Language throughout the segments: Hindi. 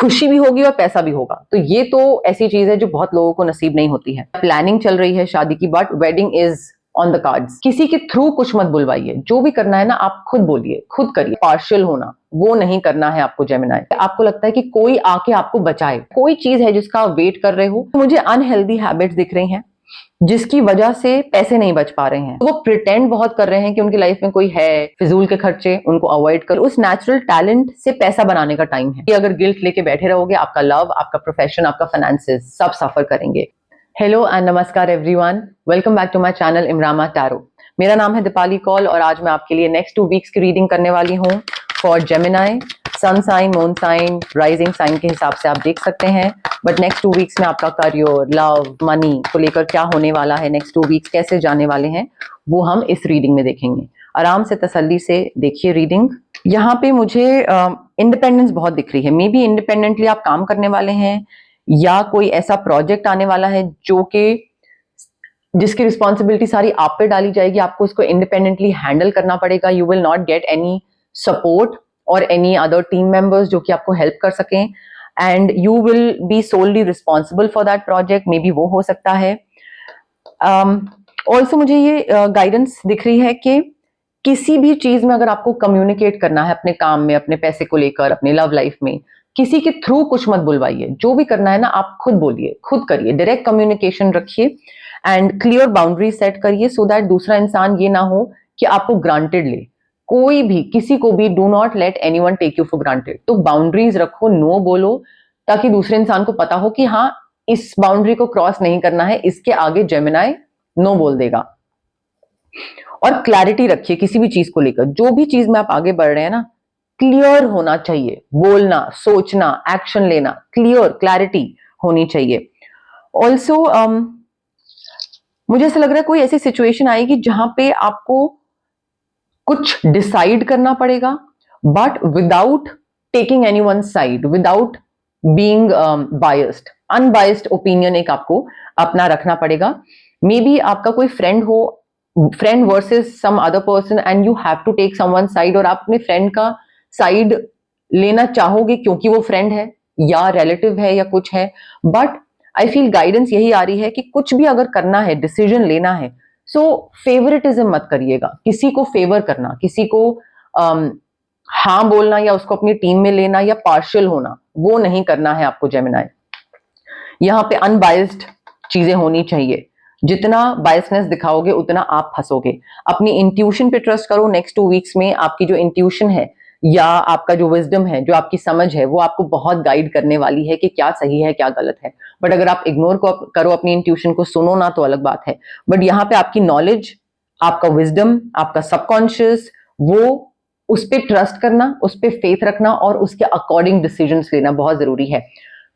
खुशी भी होगी और पैसा भी होगा। तो ये तो ऐसी चीज है जो बहुत लोगों को नसीब नहीं होती है। प्लानिंग चल रही है शादी की, but wedding is on the cards. किसी के थ्रू कुछ मत बुलवाइए, जो भी करना है ना आप खुद बोलिए, खुद करिए। पार्शियल होना वो नहीं करना है आपको जेमिनाई। आपको लगता है कि कोई आके आपको बचाए, कोई चीज है जिसका आप वेट कर रहे हो। मुझे अनहेल्दी हैबिट्स दिख रही हैं जिसकी वजह से पैसे नहीं बच पा रहे हैं। वो प्रिटेंड बहुत कर रहे हैं कि उनकी लाइफ में कोई है, फिजूल के खर्चे उनको अवॉइड कर। उस नेचुरल टैलेंट से पैसा बनाने का टाइम है। अगर गिल्ट लेके बैठे रहोगे, आपका लव, आपका प्रोफेशन, आपका फाइनेंसेस सब सफर करेंगे। हेलो एंड नमस्कार everyone, welcome back to my channel इमरामा टैरो। मेरा नाम है दीपाली कौल और आज मैं आपके लिए नेक्स्ट 2 वीक्स की रीडिंग करने वाली हूँ for Gemini. Sun sign, moon sign, rising sign के हिसाब से आप देख सकते हैं। बट नेक्स्ट 2 वीक्स में आपका करियर, लव, मनी को लेकर क्या होने वाला है, नेक्स्ट 2 वीक्स कैसे जाने वाले हैं, वो हम इस रीडिंग में देखेंगे। आराम से तसल्ली से देखिए रीडिंग। यहाँ पे मुझे इंडिपेंडेंस बहुत दिख रही है। मे बी इंडिपेंडेंटली आप काम करने वाले हैं या कोई ऐसा प्रोजेक्ट आने वाला है जो कि जिसकी रिस्पॉन्सिबिलिटी सारी आप पे डाली जाएगी। आपको उसको इंडिपेंडेंटली हैंडल करना पड़ेगा। You will not get any support और एनी अदर टीम मेंबर्स जो कि आपको हेल्प कर सकें, and you will be solely responsible for that project. May be वो हो सकता है। ऑल्सो मुझे ये गाइडेंस दिख रही है कि किसी भी चीज में अगर आपको कम्युनिकेट करना है, अपने काम में, अपने पैसे को लेकर, अपने लव लाइफ में, किसी के थ्रू कुछ मत बुलवाइए। जो भी करना है ना आप खुद बोलिए, खुद करिए। डायरेक्ट कम्युनिकेशन रखिए एंड क्लियर बाउंड्री सेट करिए सो दैट दूसरा इंसान ये ना हो कि आपको ग्रांटेड ले। कोई भी किसी को भी do not let anyone take you for granted. तो बाउंड्रीज रखो, नो बोलो, ताकि दूसरे इंसान को पता हो कि हाँ इस बाउंड्री को क्रॉस नहीं करना है, इसके आगे जेमिनाई नो बोल देगा। और क्लैरिटी रखिए किसी भी चीज को लेकर। जो भी चीज में आप आगे बढ़ रहे हैं ना, क्लियर होना चाहिए। बोलना, सोचना, एक्शन लेना, क्लियर, क्लैरिटी होनी चाहिए। ऑल्सो मुझे ऐसा लग रहा है कोई ऐसी सिचुएशन आएगी जहां पे आपको कुछ डिसाइड करना पड़ेगा, but without taking anyone side, without being biased. Unbiased opinion एक आपको अपना रखना पड़ेगा। मे बी आपका कोई फ्रेंड हो, friend versus some other person, and you have to take someone side, और आप अपने फ्रेंड का साइड लेना चाहोगे क्योंकि वो फ्रेंड है या रिलेटिव है या कुछ है। बट आई फील गाइडेंस यही आ रही है कि कुछ भी अगर करना है, डिसीजन लेना है, सो फेवरेटिज्म मत करिएगा। किसी को फेवर करना, किसी को हाँ बोलना या उसको अपनी टीम में लेना या पार्शियल होना, वो नहीं करना है आपको जेमिनाई। यहाँ पे अनबायस्ड चीजें होनी चाहिए। जितना बायसनेस दिखाओगे उतना आप फंसोगे। अपनी इंट्यूशन पे ट्रस्ट करो। नेक्स्ट 2 वीक्स में आपकी जो इंट्यूशन है या आपका जो विजडम है, जो आपकी समझ है, वो आपको बहुत गाइड करने वाली है कि क्या सही है क्या गलत है। बट अगर आप इग्नोर करो अपनी इंट्यूशन को, सुनो ना, तो अलग बात है। बट यहाँ पे आपकी नॉलेज, आपका विजडम, आपका सबकॉन्शियस, वो उस पर ट्रस्ट करना, उस पर फेथ रखना और उसके अकॉर्डिंग डिसीजंस लेना बहुत जरूरी है।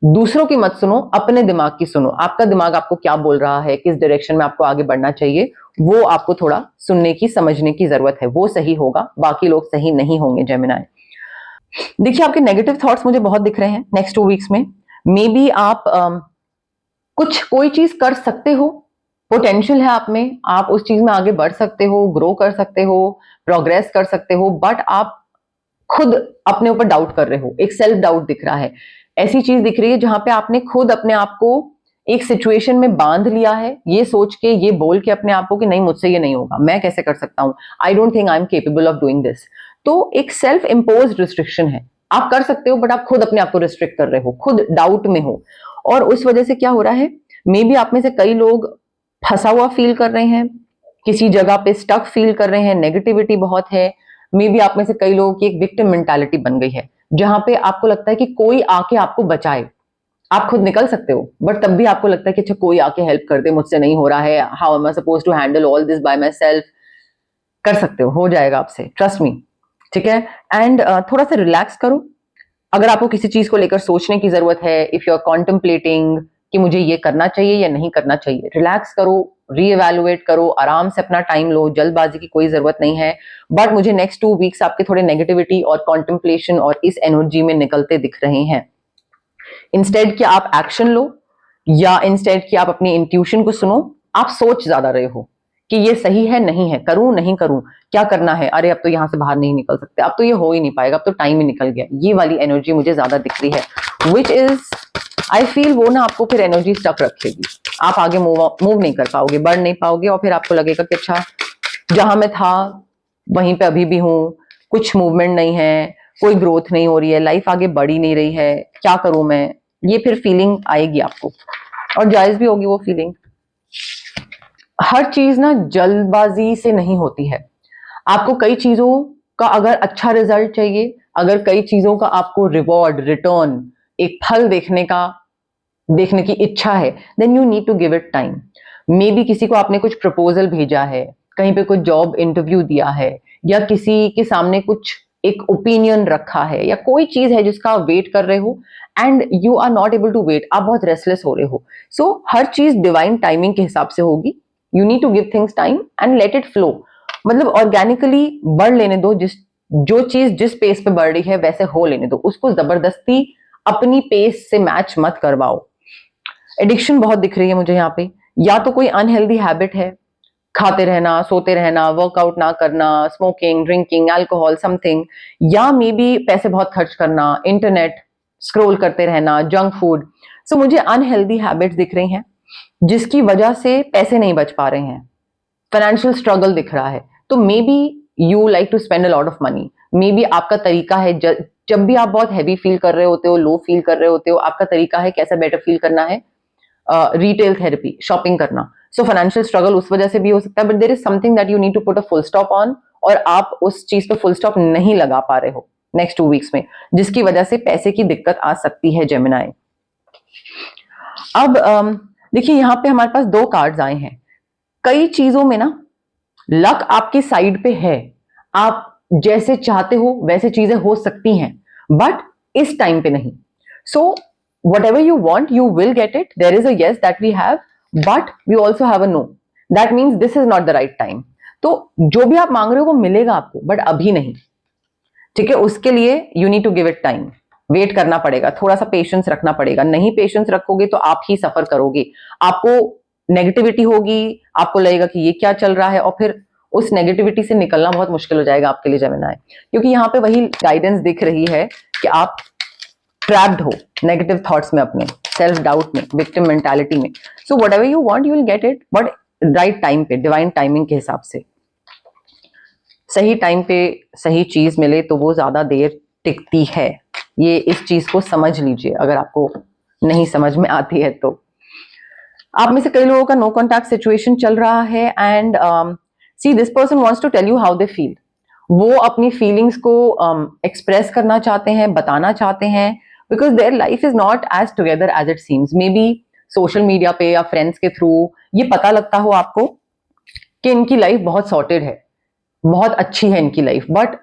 दूसरों की मत सुनो, अपने दिमाग की सुनो। आपका दिमाग आपको क्या बोल रहा है, किस डायरेक्शन में आपको आगे बढ़ना चाहिए, वो आपको थोड़ा सुनने की, समझने की जरूरत है। वो सही होगा, बाकी लोग सही नहीं होंगे जेमिनाई। देखिए आपके नेगेटिव थॉट्स मुझे बहुत दिख रहे हैं नेक्स्ट 2 वीक्स में। मे बी आप कोई चीज कर सकते हो, पोटेंशियल है आप में, आप उस चीज में आगे बढ़ सकते हो, ग्रो कर सकते हो, प्रोग्रेस कर सकते हो, बट आप खुद अपने ऊपर डाउट कर रहे हो। एक सेल्फ डाउट दिख रहा है। ऐसी चीज दिख रही है जहां पे आपने खुद अपने आप को एक सिचुएशन में बांध लिया है, ये सोच के, ये बोल के अपने आप को कि नहीं मुझसे ये नहीं होगा, मैं कैसे कर सकता हूं, I don't think I am capable of doing this. तो एक सेल्फ इम्पोज रिस्ट्रिक्शन है। आप कर सकते हो बट आप खुद अपने आप को रिस्ट्रिक्ट कर रहे हो, खुद डाउट में हो। और उस वजह से क्या हो रहा है, मे बी आप में से कई लोग फंसा हुआ फील कर रहे हैं, किसी जगह पे स्टक फील कर रहे हैं, नेगेटिविटी बहुत है। मे बी आप में से कई लोगों की एक विक्टिम मेंटालिटी बन गई है जहां पे आपको लगता है कि कोई आके आपको बचाए। आप खुद निकल सकते हो बट तब भी आपको लगता है कि अच्छा कोई आके हेल्प कर दे, मुझसे नहीं हो रहा है, how am I suppose to handle all this by myself. कर सकते हो जाएगा आपसे, ट्रस्ट मी, ठीक है। एंड थोड़ा सा रिलैक्स करो। अगर आपको किसी चीज को लेकर सोचने की जरूरत है, इफ यू आर कॉन्टेम्पलेटिंग कि मुझे ये करना चाहिए या नहीं करना चाहिए, रिलैक्स करो, रीएवैल्यूएट करो, आराम से अपना टाइम लो। जल्दबाजी की कोई जरूरत नहीं है। बट मुझे नेक्स्ट 2 वीक्स आपके थोड़े नेगेटिविटी और कॉन्टेम्पलेशन और इस एनर्जी में निकलते दिख रहे हैं। इंस्टेड कि आप एक्शन लो या इंस्टेड कि आप अपनी इंट्यूशन को सुनो, आप सोच ज्यादा रहे हो कि ये सही है नहीं है, करूं नहीं करूं, क्या करना है, अरे अब तो यहाँ से बाहर नहीं निकल सकते, अब तो ये हो ही नहीं पाएगा, अब तो टाइम ही निकल गया, ये वाली एनर्जी मुझे ज्यादा दिख रही है, विच इज आई फील वो ना आपको फिर एनर्जी स्टक रखेगी, आप आगे मूव नहीं कर पाओगे, बढ़ नहीं पाओगे, और फिर आपको लगेगा कि अच्छा जहां मैं था वहीं पे अभी भी हूं, कुछ मूवमेंट नहीं है, कोई ग्रोथ नहीं हो रही है, लाइफ आगे बढ़ ही नहीं रही है, क्या करूं मैं, ये फिर फीलिंग आएगी आपको, और जायज भी होगी वो फीलिंग। हर चीज ना जल्दबाजी से नहीं होती है, आपको कई चीजों का अगर अच्छा रिजल्ट चाहिए, अगर कई चीजों का आपको रिवॉर्ड रिटर्न एक फल देखने की इच्छा है, then you need to give it time. Maybe किसी को आपने कुछ प्रपोजल भेजा है, कहीं पे कुछ जॉब इंटरव्यू दिया है, या किसी के सामने कुछ एक ओपिनियन रखा है, या कोई चीज है जिसका आप वेट कर रहे हो and you are not able to wait, आप बहुत रेस्टलेस हो रहे हो। सो हर चीज डिवाइन टाइमिंग के हिसाब से होगी, you need to give things time and let it flow, मतलब ऑर्गेनिकली बढ़ लेने दो, जो चीज जिस पेस पे बढ़ रही है वैसे हो लेने दो, उसको जबरदस्ती अपनी पेस से मैच मत करवाओ। एडिक्शन बहुत दिख रही है मुझे यहाँ पे, या तो कोई अनहेल्दी हैबिट है, खाते रहना, सोते रहना, वर्कआउट ना करना, स्मोकिंग, ड्रिंकिंग, अल्कोहल, समथिंग, या मे बी पैसे बहुत खर्च करना, इंटरनेट स्क्रॉल करते रहना, जंक फूड। सो मुझे अनहेल्दी हैबिट्स दिख रही हैं जिसकी वजह से पैसे नहीं बच पा रहे हैं, फाइनेंशियल स्ट्रगल दिख रहा है। तो maybe you like to spend a lot of money, maybe आपका तरीका है, जब भी आप बहुत हैवी फील कर रहे होते हो, लो फील कर रहे होते हो, आपका तरीका है कैसा बेटर फील करना है, रिटेल थेरेपी, शॉपिंग करना। सो फाइनेंशियल स्ट्रगल उस वजह से भी हो सकता है, but there is something that you need to put a full stop on, और आप उस चीज पे फुल स्टॉप नहीं लगा पा रहे हो नेक्स्ट 2 वीक्स में, जिसकी वजह से पैसे की दिक्कत आ सकती है जेमिनाई। अब देखिए यहाँ पे हमारे पास 2 कार्ड्स आए हैं, कई चीजों में ना लक आपकी साइड पे है, आप जैसे चाहते हो वैसे चीजें हो सकती हैं, बट इस टाइम पे नहीं। सो whatever you want you will get it, there is a yes that we have, but we also have a no, that means this is not the right time। तो जो भी आप मांग रहे हो वो मिलेगा आपको, बट अभी नहीं, ठीक है, उसके लिए you need to give it time, wait करना पड़ेगा, थोड़ा सा पेशेंस रखना पड़ेगा, नहीं पेशेंस रखोगे तो आप ही सफर करोगे, आपको नेगेटिविटी होगी, आपको लगेगा कि ये क्या चल रहा है, और फिर उस नेगेटिविटी से निकलना बहुत मुश्किल हो जाएगा आपके लिए जेमिनी, क्योंकि यहाँ पे वही गाइडेंस दिख रही है कि आप ट्रैप्ड हो नेगेटिव थॉट्स में, अपने सेल्फ डाउट में, विक्टिम मेंटालिटी में। So whatever you want you will get it, but right time पे, डिवाइन टाइमिंग के हिसाब से, सही टाइम पे सही चीज मिले तो वो ज्यादा देर टिकती है, ये इस चीज को समझ लीजिए अगर आपको नहीं समझ में आती है तो। आप में से कई लोगों का नो कॉन्टैक्ट सिचुएशन चल रहा है, and see this person wants to tell you how they feel, वो अपनी फीलिंग्स को एक्सप्रेस करना चाहते हैं, बताना चाहते हैं, because their life is not as together as it seems. Maybe social media पे या फ्रेंड्स के थ्रू ये पता लगता हो आपको कि इनकी लाइफ बहुत सॉर्टेड है, बहुत अच्छी है इनकी लाइफ, बट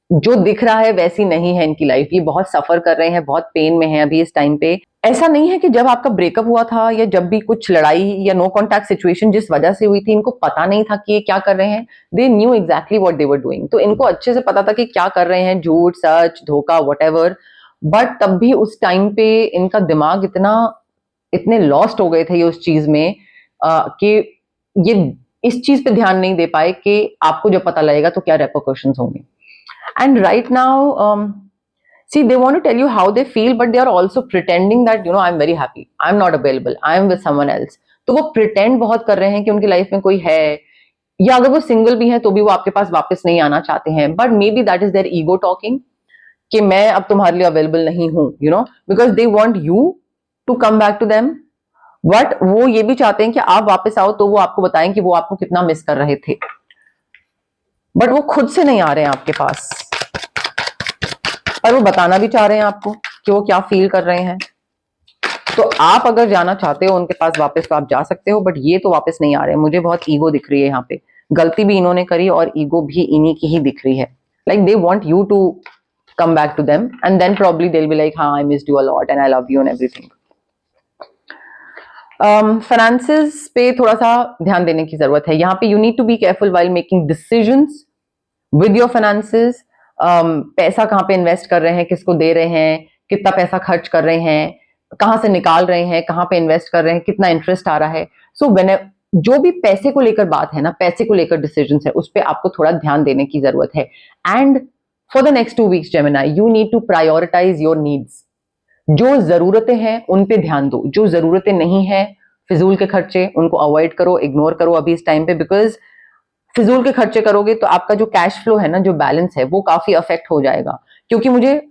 जो दिख रहा है वैसी नहीं है इनकी लाइफ, ये बहुत सफर कर रहे हैं, बहुत पेन में है अभी इस टाइम पे। ऐसा नहीं है कि जब आपका ब्रेकअप हुआ था या जब भी कुछ लड़ाई या नो कॉन्टैक्ट सिचुएशन जिस वजह से हुई थी, इनको पता नहीं था कि ये क्या कर रहे हैं, they knew exactly what they were doing, तो इनको अच्छे से पता था कि क्या कर रहे हैं, झूठ सच धोखा व्हाटएवर, बट तब भी उस टाइम पे इनका दिमाग इतने लॉस्ट हो गए थे ये उस चीज में कि ये इस चीज पे ध्यान नहीं दे पाए कि आपको जब पता लगेगा तो क्या रेपरकशंस होंगे। And right now, see, they want to tell you how they feel, but they are also pretending that, I'm very happy, I'm not available, I'm with someone else। तो वो pretend बहुत कर रहे हैं कि उनकी लाइफ में कोई है, या अगर वो सिंगल भी है तो भी वो आपके पास वापस नहीं आना चाहते हैं, but maybe that is their ego talking कि मैं अब तुम्हारे लिए अवेलेबल नहीं हूं, because they want you to come back to them, but वो ये भी चाहते हैं कि आप वापस आओ तो वो आपको बताएं कि वो आपको कितना मिस कर रहे थे, बट वो खुद से नहीं आ रहे हैं आपके पास, और वो बताना भी चाह रहे हैं आपको कि वो क्या फील कर रहे हैं। तो आप अगर जाना चाहते हो उनके पास वापस तो आप जा सकते हो, बट ये तो वापस नहीं आ रहे हैं, मुझे बहुत ईगो दिख रही है यहाँ पे, गलती भी इन्होंने करी और ईगो भी इन्हीं की ही दिख रही है, like they want you to come back to them and then probably they will be like हाँ I missed you a lot and I love you and everything. Finances पे थोड़ा सा ध्यान देने की जरूरत है, यहाँ पे you need to be careful while making decisions with your finances. पैसा कहाँ पे इन्वेस्ट कर रहे हैं, किसको दे रहे हैं, कितना पैसा खर्च कर रहे हैं, कहाँ से निकाल रहे हैं, कहाँ पे इन्वेस्ट कर रहे हैं, कितना इंटरेस्ट आ रहा है। सो जो भी पैसे को लेकर बात है ना, पैसे को लेकर डिसीजन है, उस पर आपको थोड़ा ध्यान देने की जरूरत है. And for the next 2 weeks Gemini, you need to prioritise your needs. जो जरूरतें हैं उन पे ध्यान दो, जो जरूरतें नहीं है, फिजूल के खर्चे उनको अवॉइड करो, इग्नोर करो अभी इस टाइम पे. बिकॉज फिजूल के खर्चे करोगे तो आपका जो कैश फ्लो है ना, जो बैलेंस है, वो काफी अफेक्ट हो जाएगा. क्योंकि मुझे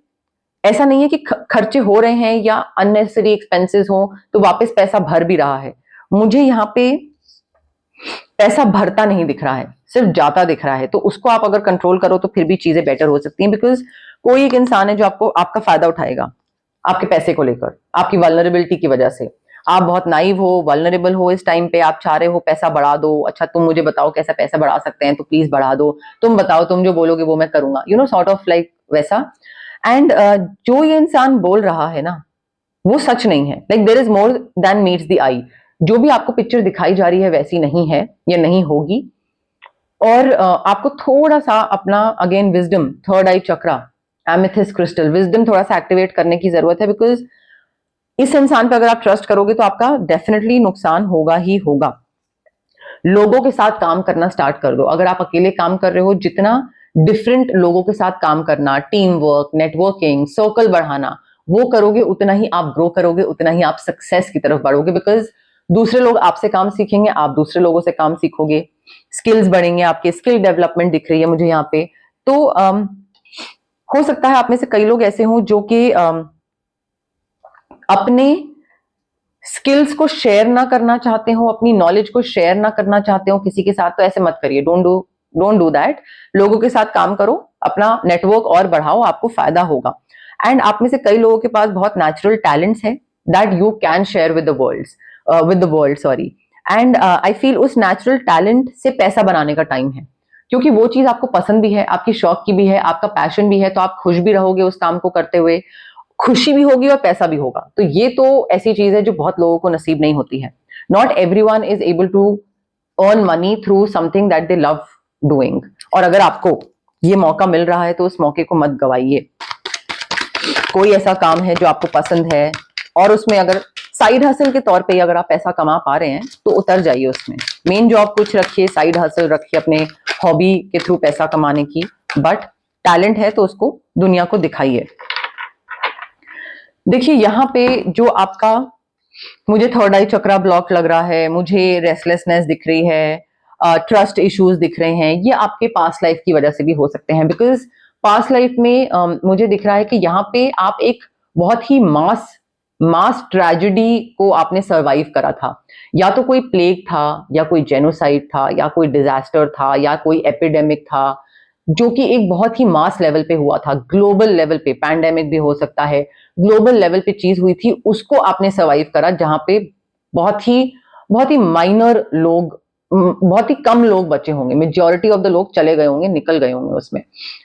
ऐसा नहीं है कि खर्चे हो रहे हैं या अननेसेसरी एक्सपेंसेस हो तो वापस पैसा भर भी रहा है. मुझे यहाँ पे पैसा भरता नहीं दिख रहा है, सिर्फ जाता दिख रहा है. तो उसको आप अगर कंट्रोल करो तो फिर भी चीजें बेटर हो सकती हैं. बिकॉज कोई एक इंसान है जो आपको आपका फायदा उठाएगा आपके पैसे को लेकर, आपकी वल्नरेबिलिटी की वजह से. आप बहुत नाइव हो, वल्नरेबल हो इस टाइम पे, आप चाह रहे हो पैसा बढ़ा दो. अच्छा तुम मुझे बताओ कैसा पैसा बढ़ा सकते हैं, तो प्लीज बढ़ा दो. तुम बताओ, तुम जो बोलोगे वो मैं करूंगा, you know, sort of like वैसा. एंड जो ये इंसान बोल रहा है ना, वो सच नहीं है. Like there is more than meets the eye. जो भी आपको पिक्चर दिखाई जा रही है वैसी नहीं है या नहीं होगी. और आपको थोड़ा सा अपना अगेन विजडम, थर्ड आई चक्रा, एमेथिस्ट क्रिस्टल, विजडम थोड़ा सा एक्टिवेट करने की जरूरत है. बिकॉज इस इंसान पे अगर आप ट्रस्ट करोगे तो आपका डेफिनेटली नुकसान होगा ही होगा. लोगों के साथ काम करना स्टार्ट कर दो. अगर आप अकेले काम कर रहे हो, जितना डिफरेंट लोगों के साथ काम करना, टीम वर्क, नेटवर्किंग, सर्कल बढ़ाना, वो करोगे उतना ही आप ग्रो करोगे, उतना ही आप सक्सेस की तरफ बढ़ोगे. बिकॉज दूसरे लोग आपसे काम सीखेंगे, आप दूसरे लोगों से काम सीखोगे, स्किल्स बढ़ेंगे आपके. स्किल डेवलपमेंट दिख रही है मुझे यहाँ पे. तो हो सकता है आप में से कई लोग ऐसे हों जो कि अपने स्किल्स को शेयर ना करना चाहते हो, अपनी नॉलेज को शेयर ना करना चाहते हो किसी के साथ. तो ऐसे मत करिए, डोंट डू दैट. लोगों के साथ काम करो, अपना नेटवर्क और बढ़ाओ, आपको फायदा होगा. एंड आप में से कई लोगों के पास बहुत नेचुरल टैलेंट्स है that you can share with the world, sorry. And I feel उस नेचुरल टैलेंट से पैसा बनाने का टाइम है. क्योंकि वो चीज आपको पसंद भी है, आपकी शौक की भी है, आपका पैशन भी है, तो आप खुश भी रहोगे उस काम को करते हुए, खुशी भी होगी और पैसा भी होगा. तो ये तो ऐसी चीज है जो बहुत लोगों को नसीब नहीं होती है. Not everyone is able to earn money through something that they love doing. और अगर आपको ये मौका मिल रहा है तो उस मौके को मत गवाइए. कोई ऐसा काम है जो आपको पसंद है और उसमें अगर साइड हसल के तौर पे अगर आप पैसा कमा पा रहे हैं तो उतर जाइए उसमें. मेन जॉब कुछ रखिए, साइड हसल रखिए अपने हॉबी के थ्रू पैसा कमाने की. बट टैलेंट है तो उसको दुनिया को दिखाइए. देखिए यहाँ पे जो आपका, मुझे थर्ड आई चक्रा ब्लॉक लग रहा है, मुझे रेस्टलेसनेस दिख रही है, ट्रस्ट इश्यूज दिख रहे हैं, ये आपके पास्ट लाइफ की वजह से भी हो सकते हैं. बिकॉज पास्ट लाइफ में मुझे दिख रहा है कि यहाँ पे आप एक बहुत ही मास ट्रेजेडी को आपने सरवाइव करा था. या तो कोई प्लेग था, या कोई जेनोसाइड था, या कोई डिजास्टर था, या कोई एपिडेमिक था जो कि एक बहुत ही मास लेवल पे हुआ था, ग्लोबल लेवल पे. पैंडेमिक भी हो सकता है, ग्लोबल लेवल पे चीज हुई थी, उसको आपने सर्वाइव करा. जहां पे बहुत ही माइनर लोग, बहुत ही कम लोग बचे होंगे, मेजॉरिटी ऑफ द लोग चले गए होंगे, निकल गए होंगे उसमें.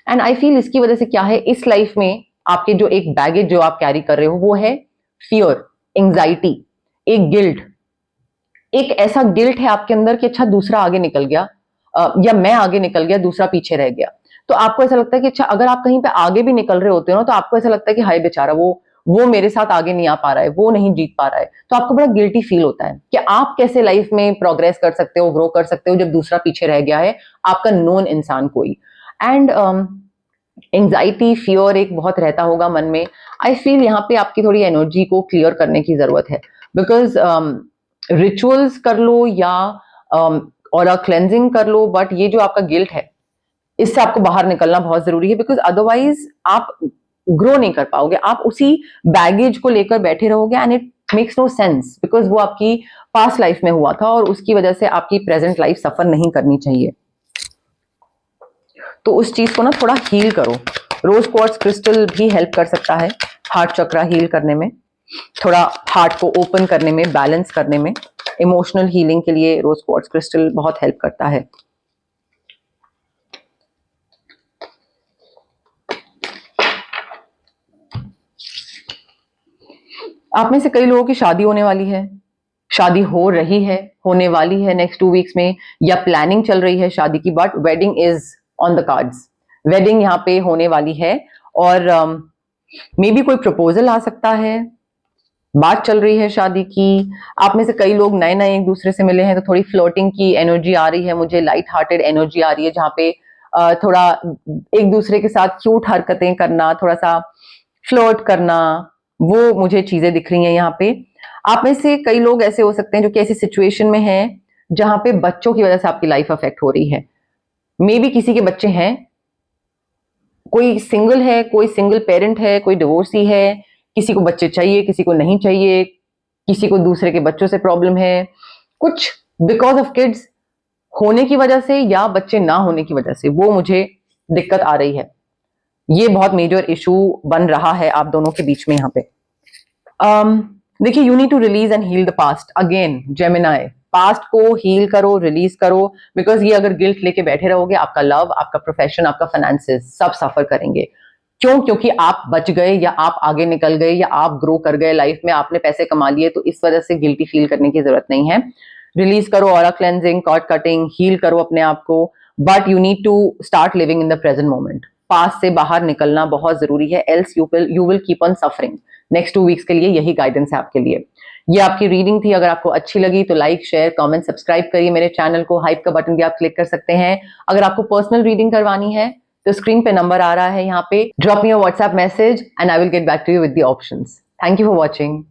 एंड आई फील इसकी वजह से क्या है, इस लाइफ में आपके जो एक बैगेज जो आप कैरी कर रहे हो वो है फियर, एंग्जाइटी, एक गिल्ट. एक ऐसा गिल्ट है आपके अंदर कि अच्छा दूसरा आगे निकल गया, या मैं आगे निकल गया, दूसरा पीछे रह गया. तो आपको ऐसा लगता है कि अच्छा अगर आप कहीं पे आगे भी निकल रहे होते हो ना, तो आपको ऐसा लगता है कि हाय बेचारा, वो मेरे साथ आगे नहीं आ पा रहा है, वो नहीं जीत पा रहा है. तो आपको बड़ा गिल्टी फील होता है कि आप कैसे लाइफ में प्रोग्रेस कर सकते हो, ग्रो कर सकते हो जब दूसरा पीछे रह गया है, आपका नोन इंसान कोई. एंड एंग्जाइटी, फियर एक बहुत रहता होगा मन में. आई फील यहाँ पे आपकी थोड़ी एनर्जी को क्लियर करने की जरूरत है. बिकॉज रिचुअल्स कर लो या और क्लेंजिंग कर लो, बट ये जो आपका गिल्ट है इससे आपको बाहर निकलना बहुत जरूरी है. बिकॉज अदरवाइज आप ग्रो नहीं कर पाओगे, आप उसी बैगेज को लेकर बैठे रहोगे. And it makes no sense, because वो आपकी पास्ट लाइफ में हुआ था और उसकी वजह से आपकी प्रेजेंट लाइफ सफर नहीं करनी चाहिए. तो उस चीज को ना थोड़ा हील करो. रोज क्वार्ट्ज क्रिस्टल भी हेल्प कर सकता है हार्ट चक्रा हील करने में, थोड़ा हार्ट को ओपन करने में, बैलेंस करने में. इमोशनल हीलिंग के लिए रोज क्वार्ट्ज क्रिस्टल बहुत हेल्प करता है. आप में से कई लोगों की शादी होने वाली है, शादी हो रही है, होने वाली है नेक्स्ट 2 weeks में, या प्लानिंग चल रही है शादी की. But wedding is on the cards. Wedding यहाँ पे होने वाली है और मे बी कोई प्रपोजल आ सकता है, बात चल रही है शादी की, आप में से कई लोग नए नए एक दूसरे से मिले हैं, तो थोड़ी फ्लोटिंग की एनर्जी आ रही है मुझे, लाइट हार्टेड एनर्जी आ रही है, जहाँ पे थोड़ा एक दूसरे के साथ क्यूट हरकतें करना, थोड़ा सा फ्लर्ट करना, वो मुझे चीजें दिख रही हैं यहाँ पे। आप में से कई लोग ऐसे हो सकते हैं जो कि ऐसी सिचुएशन में हैं जहां पे बच्चों की वजह से आपकी लाइफ अफेक्ट हो रही है। मे बी किसी के बच्चे हैं, कोई सिंगल है, कोई सिंगल पेरेंट है, कोई डिवोर्सी है, किसी को बच्चे चाहिए, किसी को नहीं चाहिए, किसी को दूसरे के बच्चों से प्रॉब्लम है, कुछ बिकॉज ऑफ किड्स होने की वजह से या बच्चे ना होने की वजह से वो मुझे दिक्कत आ रही है। ये बहुत मेजर इशू बन रहा है आप दोनों के बीच में यहाँ पे। देखिए, you need to release and heal the past. Again Gemini, past को हील करो, रिलीज करो, बिकॉज ये अगर गिल्ट लेके बैठे रहोगे, आपका लव, आपका प्रोफेशन, आपका फाइनेंसेस सब सफर करेंगे। क्यों? क्योंकि आप बच गए या आप आगे निकल गए या आप ग्रो कर गए लाइफ में, आपने पैसे कमा लिए, तो इस वजह से गिल्टी फील करने की जरूरत नहीं है। रिलीज करो, aura cleansing, cord cutting, heal करो अपने आप को, but you need to start living in the present moment. Past से बाहर निकलना बहुत जरूरी है, else you will keep on suffering. Next 2 weeks के लिए यही गाइडेंस है आपके लिए। ये आपकी रीडिंग थी। अगर आपको अच्छी लगी तो लाइक, शेयर, कमेंट, सब्सक्राइब करिए मेरे चैनल को। हाइप का बटन भी आप क्लिक कर सकते हैं। अगर आपको पर्सनल रीडिंग करवानी है तो स्क्रीन पे नंबर आ रहा है यहाँ पे, drop me your WhatsApp message and I will get back to you with the options. Thank you for watching.